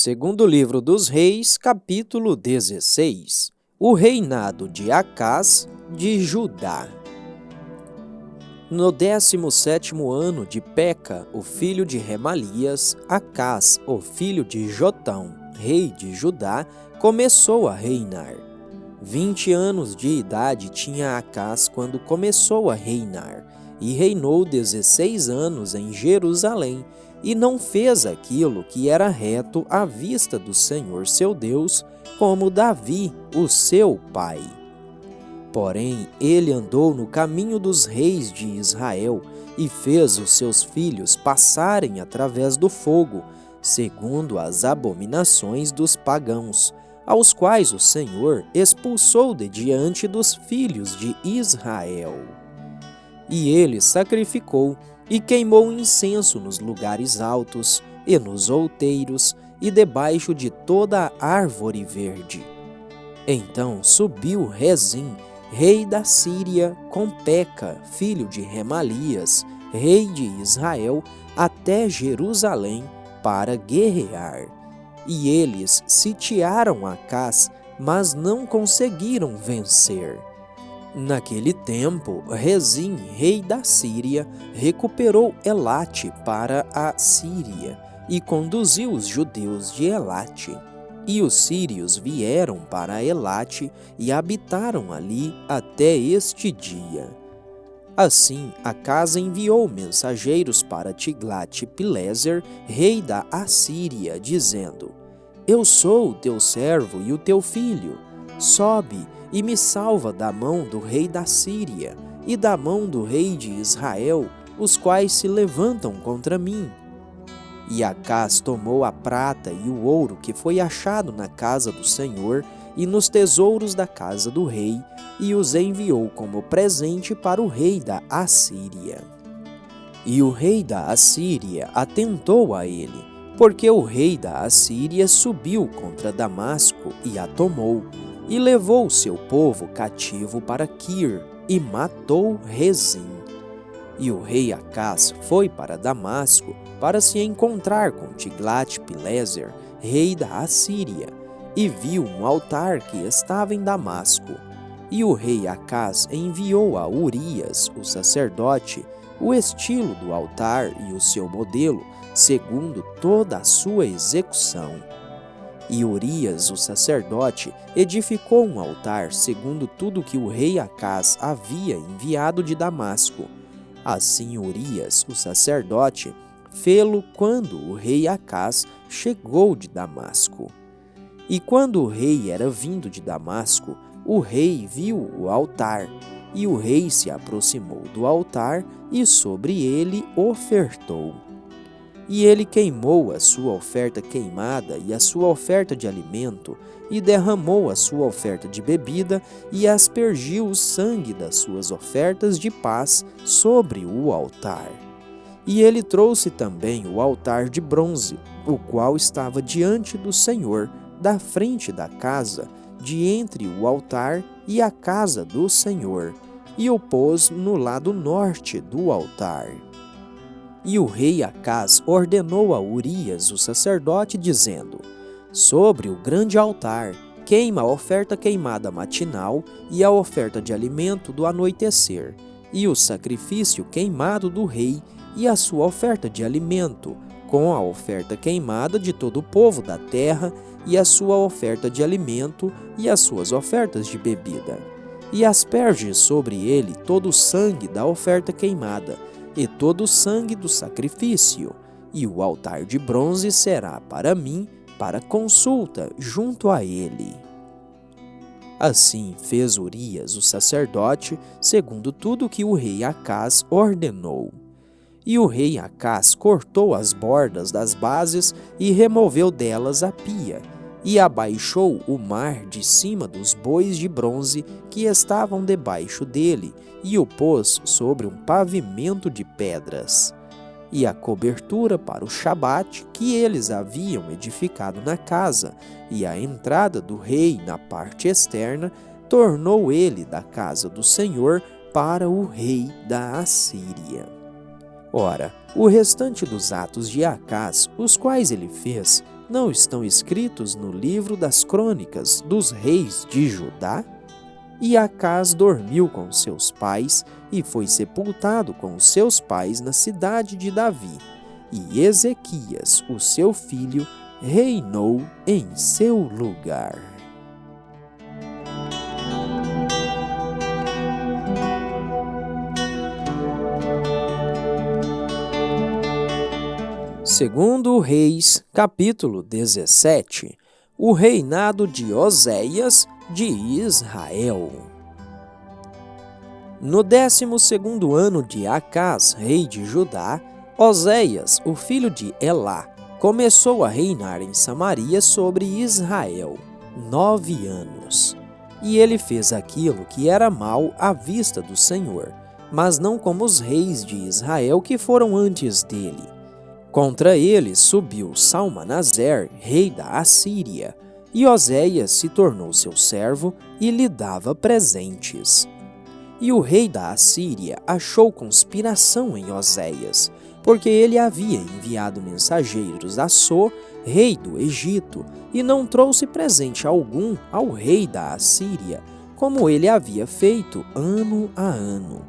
Segundo livro dos Reis, capítulo 16. O reinado de Acás de Judá. No 17º ano de Peca, o filho de Remalias, Acás, o filho de Jotão, rei de Judá, começou a reinar. 20 anos de idade tinha Acás quando começou a reinar, e reinou 16 anos em Jerusalém, e não fez aquilo que era reto à vista do Senhor seu Deus, como Davi, o seu pai. Porém, ele andou no caminho dos reis de Israel e fez os seus filhos passarem através do fogo, segundo as abominações dos pagãos, aos quais o Senhor expulsou de diante dos filhos de Israel. E ele sacrificou e queimou incenso nos lugares altos e nos outeiros e debaixo de toda a árvore verde. Então subiu Rezim, rei da Síria, com Peca, filho de Remalias, rei de Israel, até Jerusalém para guerrear. E eles sitiaram Acás, mas não conseguiram vencer. Naquele tempo, Rezim, rei da Síria, recuperou Elate para a Síria e conduziu os judeus de Elate. E os sírios vieram para Elate e habitaram ali até este dia. Assim, Acás enviou mensageiros para Tiglat-Pileser, rei da Assíria, dizendo: Eu sou o teu servo e o teu filho. Sobe e me salva da mão do rei da Síria e da mão do rei de Israel, os quais se levantam contra mim. E Acás tomou a prata e o ouro que foi achado na casa do Senhor e nos tesouros da casa do rei, e os enviou como presente para o rei da Assíria. E o rei da Assíria atentou a ele, porque o rei da Assíria subiu contra Damasco e a tomou, e levou seu povo cativo para Quir, e matou Rezim. E o rei Acás foi para Damasco para se encontrar com Tiglat-Pileser, rei da Assíria, e viu um altar que estava em Damasco. E o rei Acás enviou a Urias, o sacerdote, o estilo do altar e o seu modelo, segundo toda a sua execução. E Urias, o sacerdote, edificou um altar segundo tudo que o rei Acás havia enviado de Damasco. Assim Urias, o sacerdote, fê-lo quando o rei Acás chegou de Damasco. E quando o rei era vindo de Damasco, o rei viu o altar, e o rei se aproximou do altar e sobre ele ofertou. E ele queimou a sua oferta queimada e a sua oferta de alimento, e derramou a sua oferta de bebida, e aspergiu o sangue das suas ofertas de paz sobre o altar. E ele trouxe também o altar de bronze, o qual estava diante do Senhor, da frente da casa, de entre o altar e a casa do Senhor, e o pôs no lado norte do altar. E o rei Acás ordenou a Urias, o sacerdote, dizendo: Sobre o grande altar, queima a oferta queimada matinal e a oferta de alimento do anoitecer, e o sacrifício queimado do rei e a sua oferta de alimento, com a oferta queimada de todo o povo da terra, e a sua oferta de alimento e as suas ofertas de bebida. E asperge sobre ele todo o sangue da oferta queimada, e todo o sangue do sacrifício, e o altar de bronze será para mim, para consulta junto a ele. Assim fez Urias, o sacerdote, segundo tudo que o rei Acás ordenou. E o rei Acás cortou as bordas das bases e removeu delas a pia, e abaixou o mar de cima dos bois de bronze que estavam debaixo dele, e o pôs sobre um pavimento de pedras. E a cobertura para o Shabat que eles haviam edificado na casa, e a entrada do rei na parte externa, tornou ele da casa do Senhor para o rei da Assíria. Ora, o restante dos atos de Acás, os quais ele fez, não estão escritos no livro das crônicas dos reis de Judá? E Acás dormiu com seus pais e foi sepultado com seus pais na cidade de Davi. E Ezequias, o seu filho, reinou em seu lugar. Segundo Reis, capítulo 17, o reinado de Oséias de Israel. No 12º ano de Acás, rei de Judá, Oséias, o filho de Elá, começou a reinar em Samaria sobre Israel 9 anos. E ele fez aquilo que era mal à vista do Senhor, mas não como os reis de Israel que foram antes dele. Contra ele subiu Salmanaser, rei da Assíria, e Oséias se tornou seu servo e lhe dava presentes. E o rei da Assíria achou conspiração em Oséias, porque ele havia enviado mensageiros a So, rei do Egito, e não trouxe presente algum ao rei da Assíria, como ele havia feito ano a ano.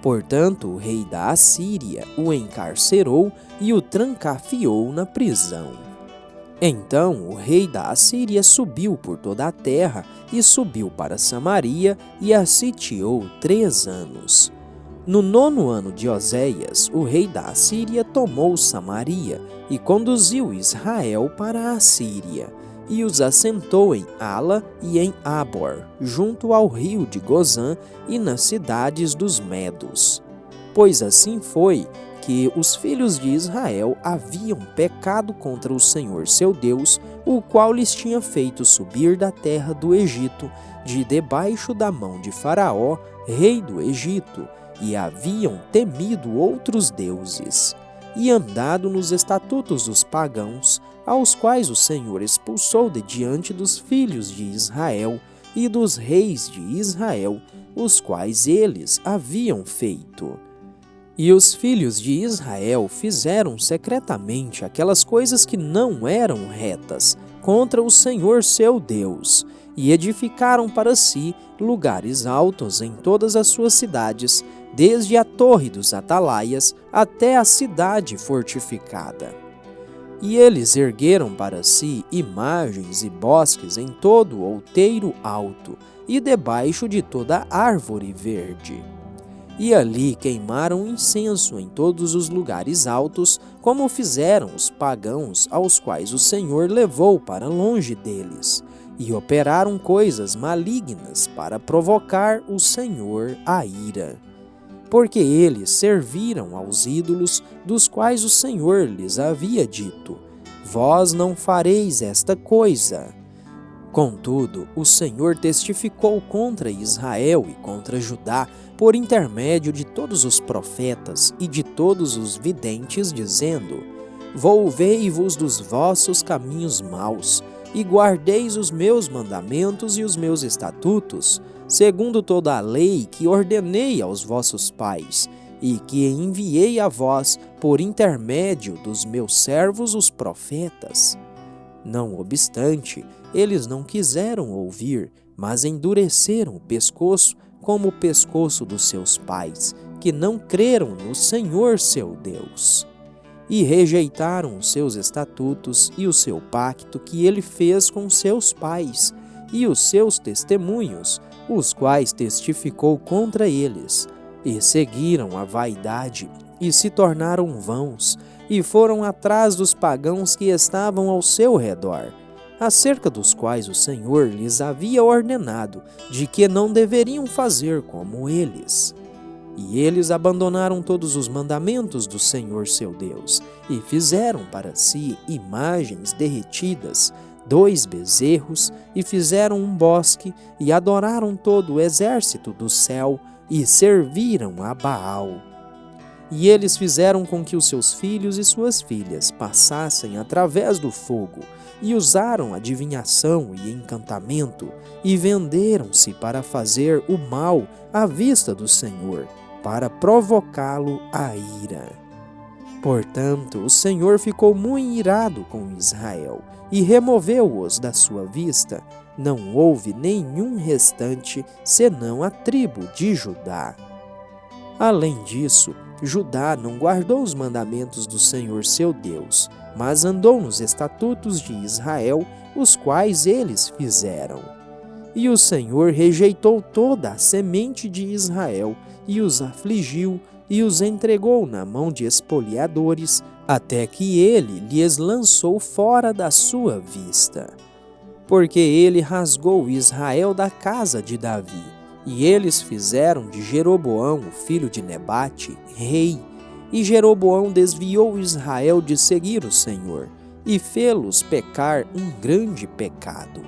Portanto, o rei da Assíria o encarcerou e o trancafiou na prisão. Então o rei da Assíria subiu por toda a terra e subiu para Samaria e a sitiou 3 anos. No 9º ano de Oséias, o rei da Assíria tomou Samaria e conduziu Israel para a Assíria, e os assentou em Ala e em Abor, junto ao rio de Gozã e nas cidades dos Medos. Pois assim foi que os filhos de Israel haviam pecado contra o Senhor seu Deus, o qual lhes tinha feito subir da terra do Egito, de debaixo da mão de Faraó, rei do Egito, e haviam temido outros deuses, e andado nos estatutos dos pagãos, aos quais o Senhor expulsou de diante dos filhos de Israel e dos reis de Israel, os quais eles haviam feito. E os filhos de Israel fizeram secretamente aquelas coisas que não eram retas contra o Senhor seu Deus, e edificaram para si lugares altos em todas as suas cidades, desde a torre dos atalaias até a cidade fortificada. E eles ergueram para si imagens e bosques em todo o outeiro alto e debaixo de toda árvore verde. E ali queimaram incenso em todos os lugares altos, como fizeram os pagãos aos quais o Senhor levou para longe deles, e operaram coisas malignas para provocar o Senhor à ira. Porque eles serviram aos ídolos, dos quais o Senhor lhes havia dito: vós não fareis esta coisa. Contudo, o Senhor testificou contra Israel e contra Judá, por intermédio de todos os profetas e de todos os videntes, dizendo: volvei-vos dos vossos caminhos maus, e guardeis os meus mandamentos e os meus estatutos, segundo toda a lei que ordenei aos vossos pais, e que enviei a vós por intermédio dos meus servos os profetas. Não obstante, eles não quiseram ouvir, mas endureceram o pescoço, como o pescoço dos seus pais, que não creram no Senhor seu Deus. E rejeitaram os seus estatutos e o seu pacto que ele fez com seus pais, e os seus testemunhos, os quais testificou contra eles, e seguiram a vaidade, e se tornaram vãos, e foram atrás dos pagãos que estavam ao seu redor, acerca dos quais o Senhor lhes havia ordenado de que não deveriam fazer como eles. E eles abandonaram todos os mandamentos do Senhor seu Deus, e fizeram para si imagens derretidas, 2 bezerros, e fizeram um bosque, e adoraram todo o exército do céu, e serviram a Baal. E eles fizeram com que os seus filhos e suas filhas passassem através do fogo, e usaram adivinhação e encantamento, e venderam-se para fazer o mal à vista do Senhor, para provocá-lo à ira. Portanto, o Senhor ficou muito irado com Israel e removeu-os da sua vista. Não houve nenhum restante senão a tribo de Judá. Além disso, Judá não guardou os mandamentos do Senhor seu Deus, mas andou nos estatutos de Israel, os quais eles fizeram. E o Senhor rejeitou toda a semente de Israel, e os afligiu, e os entregou na mão de espoliadores, até que ele lhes lançou fora da sua vista. Porque ele rasgou Israel da casa de Davi, e eles fizeram de Jeroboão, o filho de Nebate, rei. E Jeroboão desviou Israel de seguir o Senhor, e fê-los pecar um grande pecado.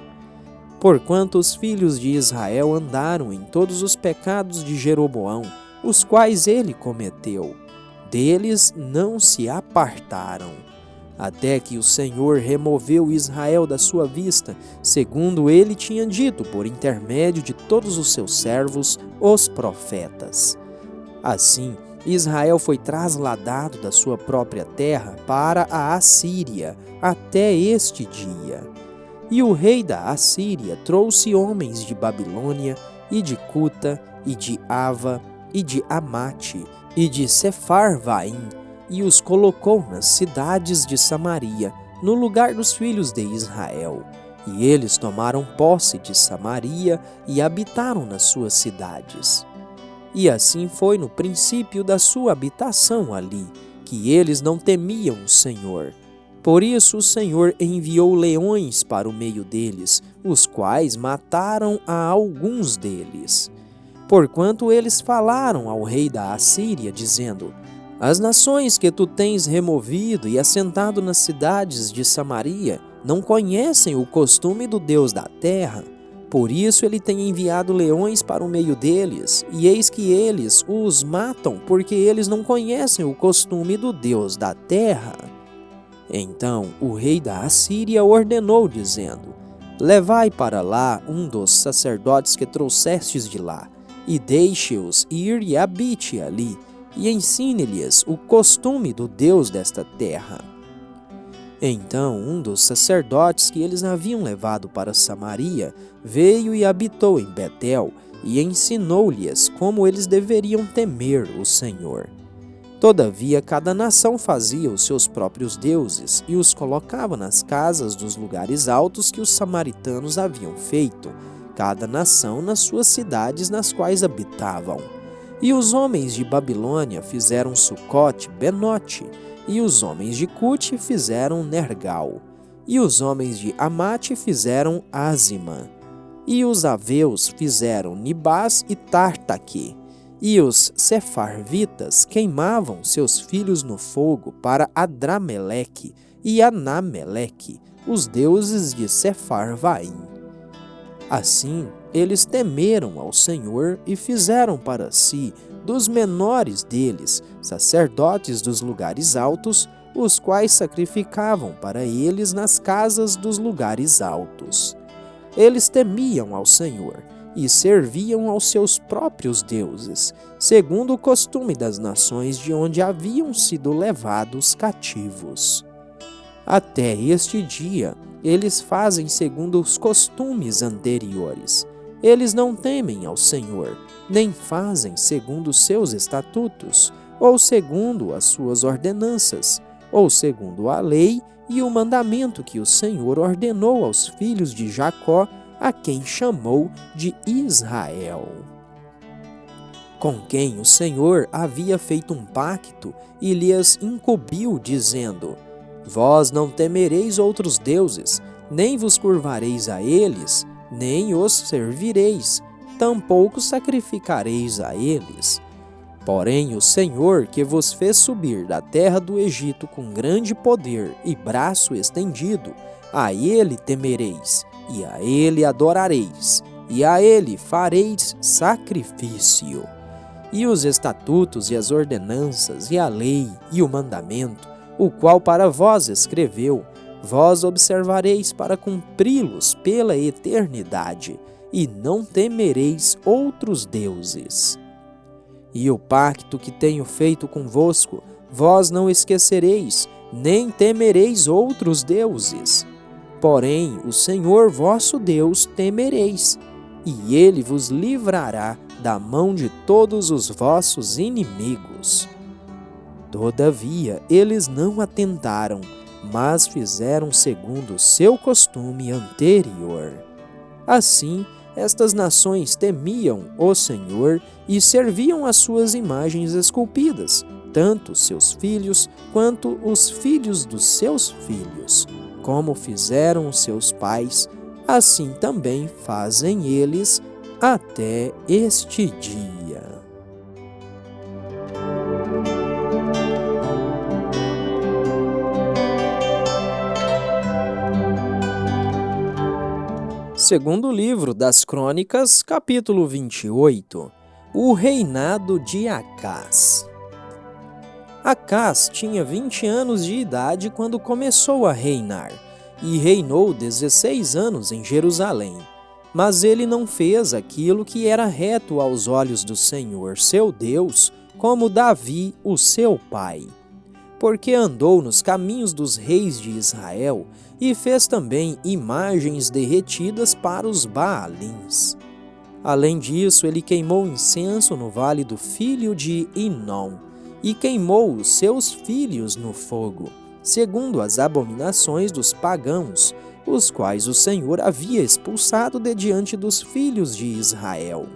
Porquanto os filhos de Israel andaram em todos os pecados de Jeroboão, os quais ele cometeu, deles não se apartaram, até que o Senhor removeu Israel da sua vista, segundo ele tinha dito por intermédio de todos os seus servos, os profetas. Assim, Israel foi trasladado da sua própria terra para a Assíria, até este dia. E o rei da Assíria trouxe homens de Babilônia, e de Cuta, e de Ava, e de Amate, e de Sepharvaim, e os colocou nas cidades de Samaria, no lugar dos filhos de Israel. E eles tomaram posse de Samaria e habitaram nas suas cidades. E assim foi no princípio da sua habitação ali, que eles não temiam o Senhor. Por isso o Senhor enviou leões para o meio deles, os quais mataram a alguns deles. Porquanto eles falaram ao rei da Assíria, dizendo: As nações que tu tens removido e assentado nas cidades de Samaria não conhecem o costume do Deus da terra. Por isso ele tem enviado leões para o meio deles, e eis que eles os matam, porque eles não conhecem o costume do Deus da terra. Então o rei da Assíria ordenou, dizendo: Levai para lá um dos sacerdotes que trouxestes de lá, e deixe-os ir e habite ali, e ensine-lhes o costume do Deus desta terra. Então um dos sacerdotes que eles haviam levado para Samaria veio e habitou em Betel, e ensinou-lhes como eles deveriam temer o Senhor. Todavia cada nação fazia os seus próprios deuses, e os colocava nas casas dos lugares altos que os samaritanos haviam feito, cada nação nas suas cidades nas quais habitavam. E os homens de Babilônia fizeram Sucote, Benote, e os homens de Cute fizeram Nergal, e os homens de Amate fizeram Azima, e os aveus fizeram Nibás e Tartaque, e os sefarvitas queimavam seus filhos no fogo para Adrameleque e Anameleque, os deuses de Sepharvaim. Assim, eles temeram ao Senhor e fizeram para si, dos menores deles, sacerdotes dos lugares altos, os quais sacrificavam para eles nas casas dos lugares altos. Eles temiam ao Senhor e serviam aos seus próprios deuses, segundo o costume das nações de onde haviam sido levados cativos. Até este dia, eles fazem segundo os costumes anteriores. Eles não temem ao Senhor, nem fazem segundo os seus estatutos, ou segundo as suas ordenanças, ou segundo a lei e o mandamento que o Senhor ordenou aos filhos de Jacó, a quem chamou de Israel. Com quem o Senhor havia feito um pacto e lhes incumbiu, dizendo: Vós não temereis outros deuses, nem vos curvareis a eles, nem os servireis, tampouco sacrificareis a eles. Porém o Senhor, que vos fez subir da terra do Egito com grande poder e braço estendido, a ele temereis, e a ele adorareis, e a ele fareis sacrifício. E os estatutos e as ordenanças e a lei e o mandamento, o qual para vós escreveu, vós observareis para cumpri-los pela eternidade, e não temereis outros deuses. E o pacto que tenho feito convosco Vós não esquecereis, nem temereis outros deuses. Porém, o Senhor vosso Deus temereis, e Ele vos livrará da mão de todos os vossos inimigos. Todavia, eles não atentaram, mas fizeram segundo o seu costume anterior. Assim, estas nações temiam o Senhor e serviam as suas imagens esculpidas, tanto seus filhos quanto os filhos dos seus filhos. Como fizeram seus pais, assim também fazem eles até este dia. Segundo livro das Crônicas, capítulo 28, o reinado de Acás. Acás tinha 20 anos de idade quando começou a reinar, e reinou 16 anos em Jerusalém. Mas ele não fez aquilo que era reto aos olhos do Senhor, seu Deus, como Davi, o seu pai. Porque andou nos caminhos dos reis de Israel e fez também imagens derretidas para os Baalins. Além disso, ele queimou incenso no vale do filho de Inom e queimou os seus filhos no fogo, segundo as abominações dos pagãos, os quais o Senhor havia expulsado de diante dos filhos de Israel.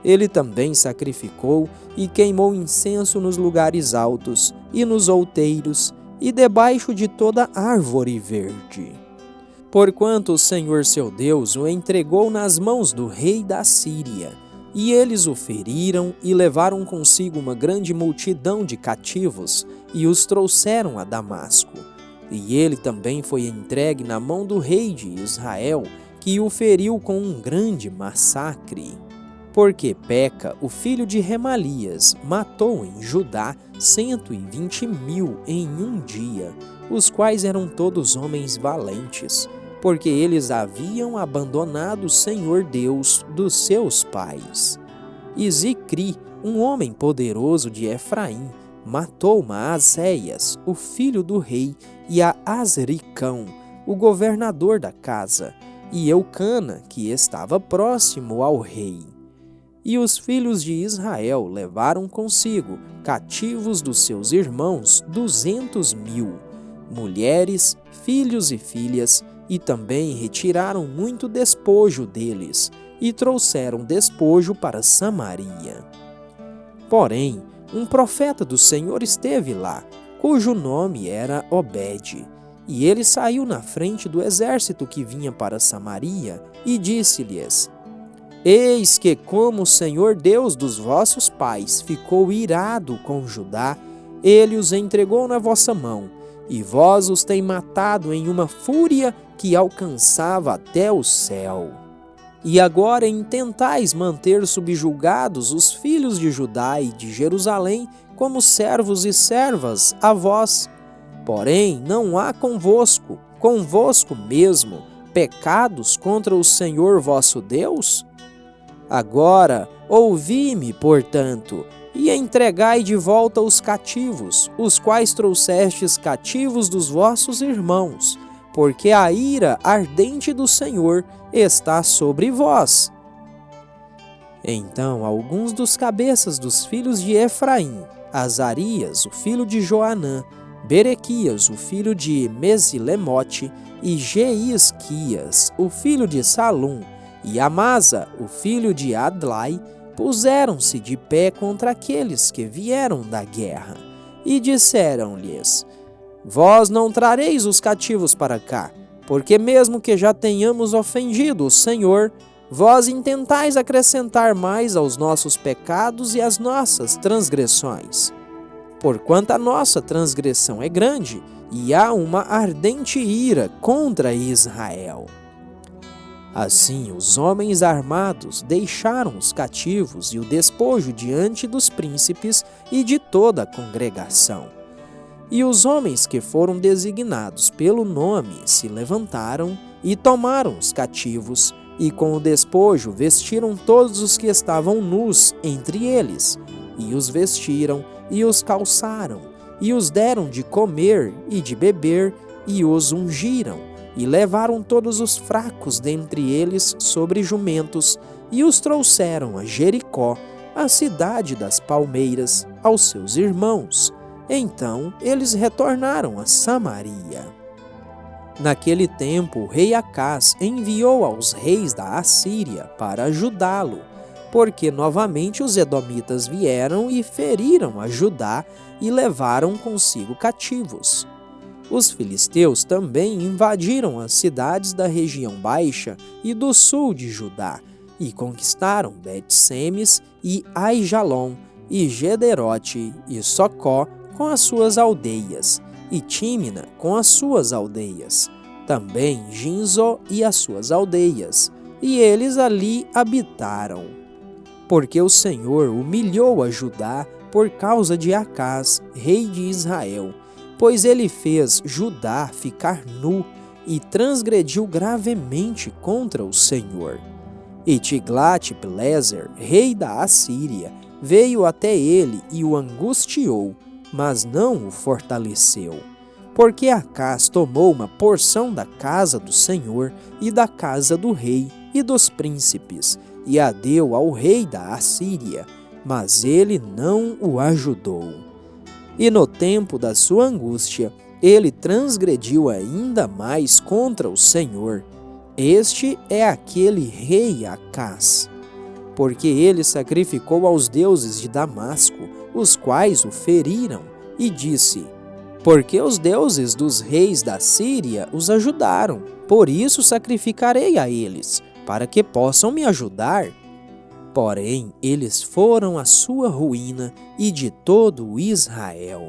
Ele também sacrificou e queimou incenso nos lugares altos e nos outeiros e debaixo de toda árvore verde. Porquanto o Senhor seu Deus o entregou nas mãos do rei da Síria, e eles o feriram e levaram consigo uma grande multidão de cativos e os trouxeram a Damasco. E ele também foi entregue na mão do rei de Israel, que o feriu com um grande massacre. Porque Peca, o filho de Remalias, matou em Judá 120.000 em um dia, os quais eram todos homens valentes, porque eles haviam abandonado o Senhor Deus dos seus pais. E Zicri, um homem poderoso de Efraim, matou Maazéias, o filho do rei, e a Azricão, o governador da casa, e Eucana, que estava próximo ao rei. E os filhos de Israel levaram consigo, cativos dos seus irmãos, 200.000, mulheres, filhos e filhas, e também retiraram muito despojo deles, e trouxeram despojo para Samaria. Porém, um profeta do Senhor esteve lá, cujo nome era Obed, e ele saiu na frente do exército que vinha para Samaria, e disse-lhes: Eis que, como o Senhor Deus dos vossos pais ficou irado com Judá, ele os entregou na vossa mão, e vós os tem matado em uma fúria que alcançava até o céu. E agora intentais manter subjugados os filhos de Judá e de Jerusalém como servos e servas a vós. Porém, não há convosco mesmo, pecados contra o Senhor vosso Deus? Agora, ouvi-me, portanto, e entregai de volta os cativos, os quais trouxestes cativos dos vossos irmãos, porque a ira ardente do Senhor está sobre vós. Então alguns dos cabeças dos filhos de Efraim, Azarias, o filho de Joanã, Berequias, o filho de Mesilemote, e Jeisquias, o filho de Salum, e Amasa, o filho de Adlai, puseram-se de pé contra aqueles que vieram da guerra, e disseram-lhes: Vós não trareis os cativos para cá, porque mesmo que já tenhamos ofendido o Senhor, vós intentais acrescentar mais aos nossos pecados e às nossas transgressões. Porquanto a nossa transgressão é grande, e há uma ardente ira contra Israel. Assim, os homens armados deixaram os cativos e o despojo diante dos príncipes e de toda a congregação. E os homens que foram designados pelo nome se levantaram e tomaram os cativos, e com o despojo vestiram todos os que estavam nus entre eles, e os vestiram e os calçaram, e os deram de comer e de beber, e os ungiram, e levaram todos os fracos dentre eles sobre jumentos, e os trouxeram a Jericó, a cidade das palmeiras, aos seus irmãos. Então eles retornaram a Samaria. Naquele tempo, o rei Acás enviou aos reis da Assíria para ajudá-lo, porque novamente os edomitas vieram e feriram a Judá e levaram consigo cativos. Os filisteus também invadiram as cidades da região baixa e do sul de Judá, e conquistaram Bet-Semes e Aijalon, e Gederote e Socó com as suas aldeias, e Tímina com as suas aldeias, também Ginzo e as suas aldeias, e eles ali habitaram. Porque o Senhor humilhou a Judá por causa de Acás, rei de Israel, pois ele fez Judá ficar nu e transgrediu gravemente contra o Senhor. E Tiglat-Pileser, rei da Assíria, veio até ele e o angustiou, mas não o fortaleceu. Porque Acás tomou uma porção da casa do Senhor e da casa do rei e dos príncipes, e a deu ao rei da Assíria, mas ele não o ajudou. E no tempo da sua angústia, ele transgrediu ainda mais contra o Senhor. Este é aquele rei Acás, porque ele sacrificou aos deuses de Damasco, os quais o feriram, e disse: porque os deuses dos reis da Síria os ajudaram, por isso sacrificarei a eles, para que possam me ajudar. Porém, eles foram a sua ruína e de todo Israel.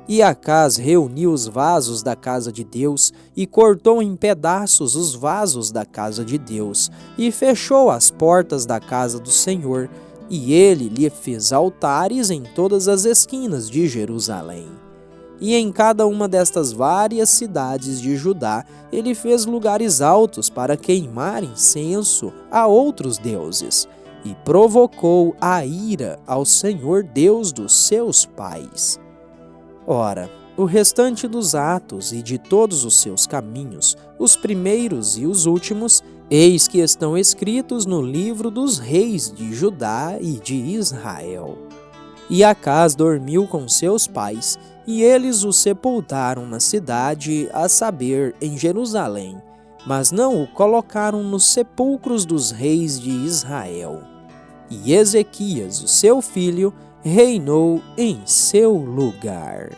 E Acás reuniu os vasos da casa de Deus e cortou em pedaços os vasos da casa de Deus e fechou as portas da casa do Senhor, e ele lhe fez altares em todas as esquinas de Jerusalém. E em cada uma destas várias cidades de Judá, ele fez lugares altos para queimar incenso a outros deuses, e provocou a ira ao Senhor Deus dos seus pais. Ora, o restante dos atos e de todos os seus caminhos, os primeiros e os últimos, eis que estão escritos no livro dos reis de Judá e de Israel. E Acás dormiu com seus pais, e eles o sepultaram na cidade, a saber, em Jerusalém, mas não o colocaram nos sepulcros dos reis de Israel. E Ezequias, o seu filho, reinou em seu lugar.